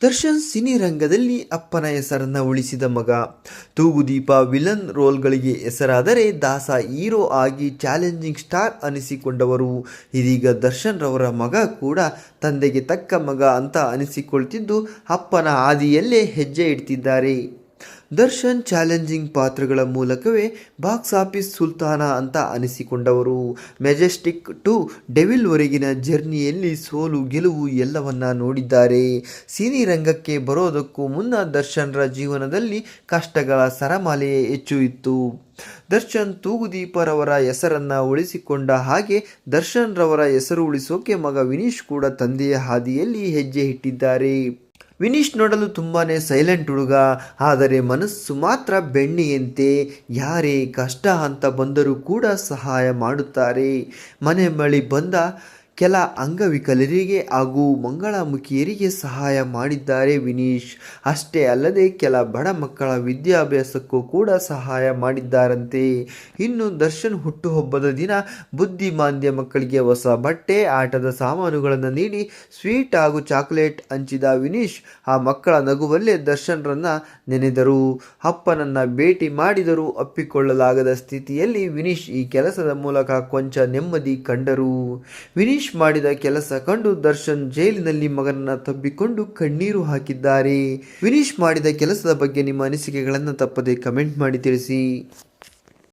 Darshan cine ರಂಗದಲ್ಲಿ ಅಪ್ಪನ ಹೆಸರನ್ನ ಉಳಿಸಿದ ಮಗ. ತೂಗುದೀಪ ವಿಲನ್ ರೋಲ್ಗಳಿಗೆ ಹೆಸರಾದರೆ ದಾಸ ಹೀರೋ ಆಗಿ ಚಾಲೆಂಜಿಂಗ್ ಸ್ಟಾರ್ ಅನಿಸಿಕೊಂಡವರು. ಇದೀಗ ದರ್ಶನ್ ರವರ ಮಗ ಕೂಡ ತಂದೆಗೆ ತಕ್ಕ ಮಗ ಅಂತ ಅನಿಸಿಕೊಳ್ತಿದ್ದು ಅಪ್ಪನ ಹಾದಿಯಲ್ಲೇ ಹೆಜ್ಜೆ ಇಡ್ತಿದ್ದಾರೆ. ದರ್ಶನ್ ಚಾಲೆಂಜಿಂಗ್ ಪಾತ್ರಗಳ ಮೂಲಕವೇ ಬಾಕ್ಸ್ ಆಫೀಸ್ ಸುಲ್ತಾನ ಅಂತ ಅನಿಸಿಕೊಂಡವರು. ಮೆಜೆಸ್ಟಿಕ್ ಟು ಡೆವಿಲ್ ವರೆಗಿನ ಜರ್ನಿಯಲ್ಲಿ ಸೋಲು ಗೆಲುವು ಎಲ್ಲವನ್ನ ನೋಡಿದ್ದಾರೆ. ಸಿನಿ ರಂಗಕ್ಕೆ ಬರೋದಕ್ಕೂ ಮುನ್ನ ದರ್ಶನ್ರ ಜೀವನದಲ್ಲಿ ಕಷ್ಟಗಳ ಸರಮಾಲೆಯೇ ಹೆಚ್ಚು ಇತ್ತು. ದರ್ಶನ್ ತೂಗುದೀಪರವರ ಹೆಸರನ್ನ ಉಳಿಸಿಕೊಂಡ ಹಾಗೆ ದರ್ಶನ್ ರವರ ಹೆಸರು ಉಳಿಸೋಕೆ ಮಗ ವಿನೀಶ್ ಕೂಡ ತಂದೆಯ ಹಾದಿಯಲ್ಲಿ ಹೆಜ್ಜೆ ಇಟ್ಟಿದ್ದಾರೆ. ವಿನೀಶ್ ನೋಡಲು ತುಂಬಾನೇ ಸೈಲೆಂಟ್ ಹುಡುಗ, ಆದರೆ ಮನಸ್ಸು ಮಾತ್ರ ಬೆಣ್ಣೆಯಂತೆ. ಯಾರೇ ಕಷ್ಟ ಅಂತ ಬಂದರೂ ಕೂಡ ಸಹಾಯ ಮಾಡುತ್ತಾರೆ. ಮನೆ ಮಳೆ ಬಂದ ಕೆಲ ಅಂಗವಿಕಲರಿಗೆ ಹಾಗೂ ಮಂಗಳಮುಖಿಯರಿಗೆ ಸಹಾಯ ಮಾಡಿದ್ದಾರೆ ವಿನೀಶ್. ಅಷ್ಟೇ ಅಲ್ಲದೆ ಕೆಲ ಬಡ ಮಕ್ಕಳ ವಿದ್ಯಾಭ್ಯಾಸಕ್ಕೂ ಕೂಡ ಸಹಾಯ ಮಾಡಿದ್ದಾರಂತೆ. ಇನ್ನು ದರ್ಶನ್ ಹುಟ್ಟುಹಬ್ಬದ ದಿನ ಬುದ್ಧಿಮಾಂದ್ಯ ಮಕ್ಕಳಿಗೆ ಹೊಸ ಬಟ್ಟೆ, ಆಟದ ಸಾಮಾನುಗಳನ್ನು ನೀಡಿ ಸ್ವೀಟ್ ಹಾಗೂ ಚಾಕೊಲೇಟ್ ಹಂಚಿದ ವಿನೀಶ್ ಆ ಮಕ್ಕಳ ನಗುವಲ್ಲೇ ದರ್ಶನ್ರನ್ನ ನೆನೆದರು. ಅಪ್ಪನನ್ನ ಭೇಟಿ ಮಾಡಿದರೂ ಅಪ್ಪಿಕೊಳ್ಳಲಾಗದ ಸ್ಥಿತಿಯಲ್ಲಿ ವಿನೀಶ್ ಈ ಕೆಲಸದ ಮೂಲಕ ಕೊಂಚ ನೆಮ್ಮದಿ ಕಂಡರು. ವಿನೀಶ್ ಮಾಡಿದ ಕೆಲಸ ಕಂಡು ದರ್ಶನ್ ಜೈಲಿನಲ್ಲಿ ಮಗನನ್ನ ತಬ್ಬಿಕೊಂಡು ಕಣ್ಣೀರು ಹಾಕಿದ್ದಾರೆ. ವಿನೀಶ್ ಮಾಡಿದ ಕೆಲಸದ ಬಗ್ಗೆ ನಿಮ್ಮ ಅನಿಸಿಕೆಗಳನ್ನು ತಪ್ಪದೆ ಕಮೆಂಟ್ ಮಾಡಿ ತಿಳಿಸಿ.